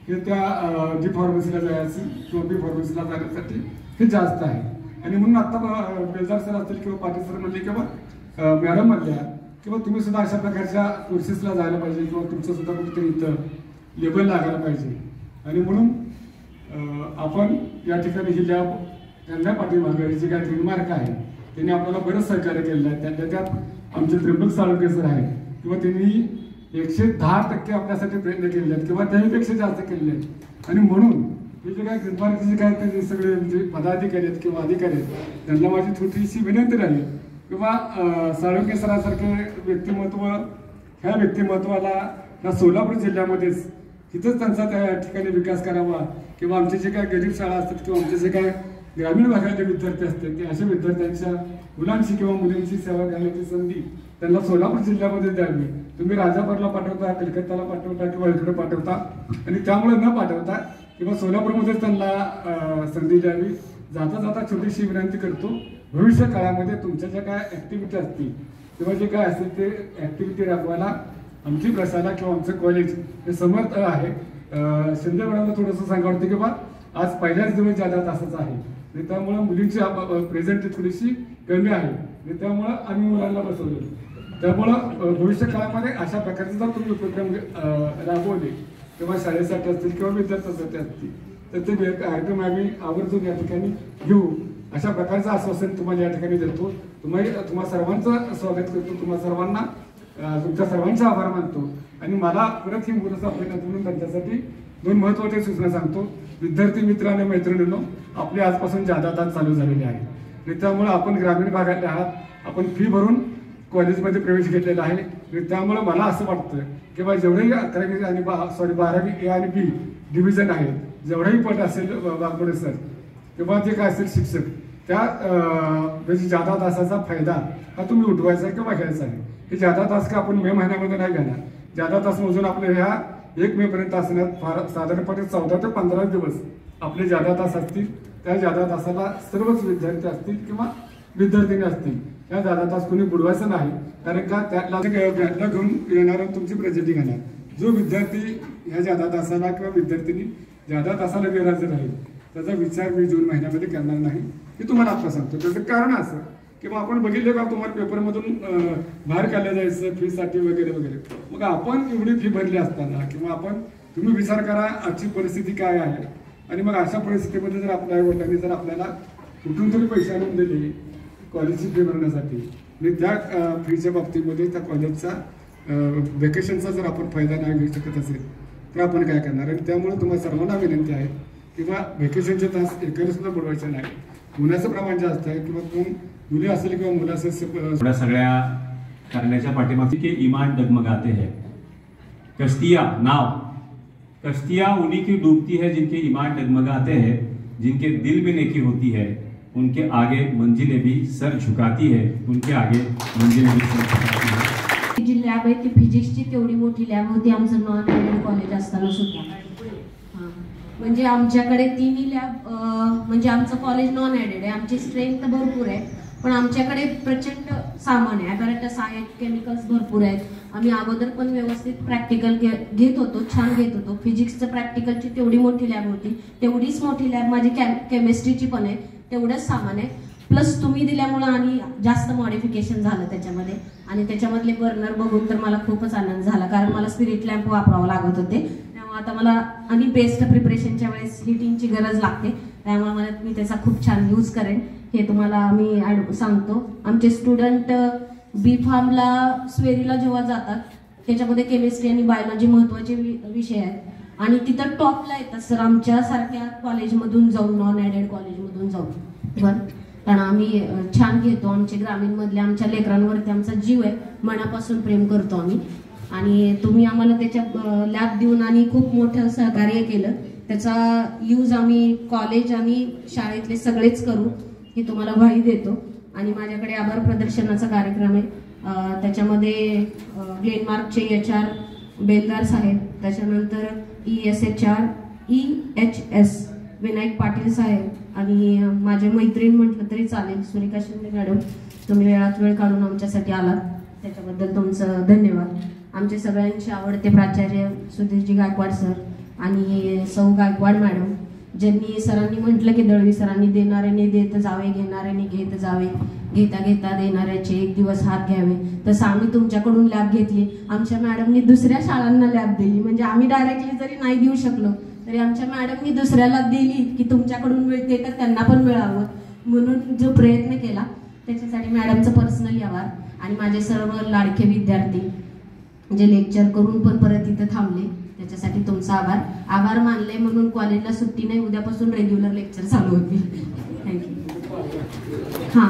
हे त्या D फार्मसीला जायचं किंवा B फार्मसीला जाण्यासाठी हे जास्त आहे. आणि म्हणून आता बेलदार सर असतील किंवा पाटील सर म्हणले किंवा मॅडम म्हणल्या किंवा तुम्ही सुद्धा अशा प्रकारच्या कोर्सेसला जायला पाहिजे किंवा तुमचं सुद्धा कुठेतरी इथं लेबल लागायला पाहिजे. आणि म्हणून आपण या ठिकाणी ही लॅब त्यांना पाठीमागे जी काय ग्रीनमार्क आहे त्यांनी आपल्याला बरंच सहकार्य केलेलं आहे. त्यात आमचे त्र्यंबक साळुंखे सर आहेत किंवा त्यांनी 110% आपल्यासाठी प्रयत्न केलेले आहेत किंवा त्याहीपेक्षा जास्त केलेले आहेत. आणि म्हणून हे जे काय ग्रीनमार्कचे जे काय ते सगळे म्हणजे पदाधिकारी आहेत किंवा अधिकारी आहेत त्यांना माझी छोटीशी विनंती राहील किंवा साळुंखे सरांसारखे व्यक्तिमत्व ह्या व्यक्तिमत्वाला ह्या सोलापूर जिल्ह्यामध्येच तिथंच त्यांचा त्या ठिकाणी विकास करावा किंवा आमचे जे काय गरीब शाळा असतात किंवा आमचे जे काय ग्रामीण भागातले विद्यार्थी असतात की अशा विद्यार्थ्यांच्या मुलांची किंवा मुलींची सेवा करण्याची संधी त्यांना सोलापूर जिल्ह्यामध्ये द्यावी. तुम्ही राजापूरला पाठवता, कलकत्ताला पाठवता किंवा इकडे पाठवता आणि त्यामुळे न पाठवता किंवा सोलापूरमध्येच त्यांना संधी द्यावी. जाता जाता छोटीशी विनंती करतो, भविष्य काळामध्ये तुमच्या ज्या काय ॲक्टिव्हिटी असतील किंवा जे काय असेल ते ॲक्टिव्हिटी राबवायला आमची प्रशाला किंवा आमचं कॉलेज हे समर्थ आहे. शिंदे मॅडमला थोडंसं सांगा वाटतं की बा आज पहिल्याच दिवस ज्यादा तासाचा आहे आणि त्यामुळं मुलींची प्रेझेंट थोडीशी कमी आहे आणि त्यामुळं आम्ही मुलांना बसवलं. त्यामुळं भविष्य काळामध्ये अशा प्रकारचे जर तुम्ही उपक्रम राबवले किंवा शाळेसाठी असतील किंवा विद्यार्थ्यांसाठी असतील तर ते कार्यक्रम आम्ही आवर्जून या ठिकाणी घेऊ. अशा प्रकारचं आश्वासन तुम्हाला या ठिकाणी देतो. तुम्हा सर्वांचं स्वागत करतो. तुम्हा सर्वांना तुमच्या सर्वांचे आभार मानतो आणि मला परत ही मुलं म्हणून त्यांच्यासाठी 2 महत्त्वाच्या सूचना सांगतो. विद्यार्थी मित्र आणि मैत्रिणींनो, आपले आजपासून जादा तास चालू झालेले आहे आणि त्यामुळे आपण ग्रामीण भागातले आहात. आपण फी भरून कॉलेजमध्ये प्रवेश घेतलेला आहे आणि त्यामुळे मला असं वाटतं की बा जेवढेही 11वी आणि 12वी ए आणि बी डिव्हिजन आहेत, जेवढाही पट असेल वाघमोडे सर किंवा जे काय असेल शिक्षक, त्या जादा तासाचा फायदा हा तुम्ही उठवायचा आहे किंवा घ्यायचा आहे. हे जादा तास का आपण मे महिन्यामध्ये नाही घेणार. जादा तास मोजून आपल्या ह्या 1 मे पर्यंत असण्यात साधारणपणे 14 ते 15 दिवस आपले जादा तास असतील. त्या जादा तासाला सर्वच विद्यार्थी असतील किंवा विद्यार्थिनी असतील त्या जादा तास कोणी बुडवायचं नाही. कारण का त्याला घेऊन येणार तुमची प्रेझेंटी घेणार. जो विद्यार्थी ह्या जादा तासाला किंवा विद्यार्थिनी जादा तासाला गैरहजर राहील त्याचा विचार मी जून महिन्यामध्ये करणार नाही हे तुम्हाला आता सांगतो. त्याचं कारण असं किंवा आपण बघितलं का तुम्हाला पेपरमधून बाहेर काढलं जायचं फीसाठी वगैरे वगैरे. मग आपण एवढी फी भरली असताना किंवा तुम्ही विचार करा आजची परिस्थिती काय आहे आणि मग अशा परिस्थितीमध्ये जर आपल्या वडिलांनी जर आपल्याला कुठून तरी पैसे आणून दिले कॉलेजची फी भरण्यासाठी आणि त्या फीच्या बाबतीमध्ये त्या कॉलेजचा वेकेशनचा जर आपण फायदा नाही घेऊ शकत असेल तर आपण काय करणार. आणि त्यामुळे तुम्हाला सर्वांना विनंती आहे किंवा व्हॅकेशनचे तास एकाने सुद्धा बुडवायचे नाही. मुलाचं प्रमाण जास्त आहे किंवा कोण मुली असेल किंवा मुलं असेल सगळ्या करण्याच्या पाठीमागे के ईमान डगमगाते हैं. कश्तियाँ नाव कश्तियाँ उन्हीं की डूबती है जिनके ईमान डगमगाते हैं, जिनके दिल में नेकी होती है, उनके आगे मंजिलें भी सर झुकाती है, उनके आगे मंजिलें भी सर झुकाती है. जी लॅब आहे ती फिजिक्सची तेवढी मोठी लॅब होती आमचं नॉन एडेड कॉलेज असताना सुद्धा. म्हणजे आमच्याकडे 3 लॅब म्हणजे आमचं कॉलेज नॉन एडेड आहे. आमची स्ट्रेंथ भरपूर आहे पण आमच्याकडे प्रचंड सामान आहे. ॲपॅरेटस आहेत, केमिकल्स भरपूर आहेत. आम्ही अगोदर पण व्यवस्थित प्रॅक्टिकल घेत होतो, छान घेत होतो. फिजिक्सचं प्रॅक्टिकलची तेवढी मोठी लॅब होती, तेवढीच मोठी लॅब माझी केमिस्ट्रीची पण आहे, तेवढंच सामान आहे. प्लस तुम्ही दिल्यामुळं आणि जास्त मॉडिफिकेशन झालं त्याच्यामध्ये आणि त्याच्यामधले बर्नर बघून तर मला खूपच आनंद झाला कारण मला स्पिरिट लॅम्प वापरावं लागत होते. त्यामुळे आता मला आणि बेस्ट प्रिपरेशनच्या वेळेस हिटिंगची गरज लागते. त्यामुळे मी त्याचा खूप छान यूज करेन हे तुम्हाला मी सांगतो. आमचे स्टुडंट बी फार्मला स्वेरीला जेव्हा जातात त्याच्यामध्ये केमिस्ट्री आणि बायोलॉजी महत्त्वाचे विषय आहेत आणि तिथं टॉपला येतात सर आमच्यासारख्या कॉलेजमधून जाऊन, नॉन एडेड कॉलेजमधून जाऊन. बरं, कारण आम्ही छान घेतो. आमच्या ग्रामीणमधल्या आमच्या लेकरांवरती आमचा जीव आहे, मनापासून प्रेम करतो आम्ही आणि तुम्ही आम्हाला त्याच्या लॅब देऊन आणि खूप मोठं सहकार्य केलं. त्याचा यूज आम्ही कॉलेज आणि शाळेतले सगळेच करू हे तुम्हाला ग्वाही देतो. आणि माझ्याकडे आभार प्रदर्शनाचा कार्यक्रम आहे, त्याच्यामध्ये ग्लेनमार्कचे HR बेलदार साहेब, त्याच्यानंतर ESHR EHS विनायक पाटील साहेब आणि माझे मैत्रीण म्हटलं तरी चालेल सुरेखा शिंदे मॅडम, तुम्ही वेळात वेळ काढून आमच्यासाठी आलात त्याच्याबद्दल तुमचं धन्यवाद. आमचे सगळ्यांचे आवडते प्राचार्य सुधीरजी गायकवाड सर आणि सौ गायकवाड मॅडम, ज्यांनी सरांनी म्हटलं की दळवी सरांनी देणाऱ्याने देत जावे, घेणाऱ्याने घेत जावे, घेता घेता देणाऱ्याचे एक दिवस हात घ्यावे. तसं आम्ही तुमच्याकडून लॅब घेतली. आमच्या मॅडमनी दुसऱ्या शाळांना लॅब दिली, म्हणजे आम्ही डायरेक्टली जरी नाही देऊ शकलो तरी आमच्या मॅडमनी दुसऱ्याला दिली की तुमच्याकडून मिळते तर त्यांना पण मिळावं म्हणून जो प्रयत्न केला त्याच्यासाठी मॅडमचं पर्सनली आभार. आणि माझे सर्व लाडके विद्यार्थी जे लेक्चर करून पण परत इथं थांबले त्याच्यासाठी तुमचा आभार मानले म्हणून कॉलेजला सुट्टी नाही, उद्यापासून रेग्युलर लेक्चर चालू होतील. थँक्यू. हां.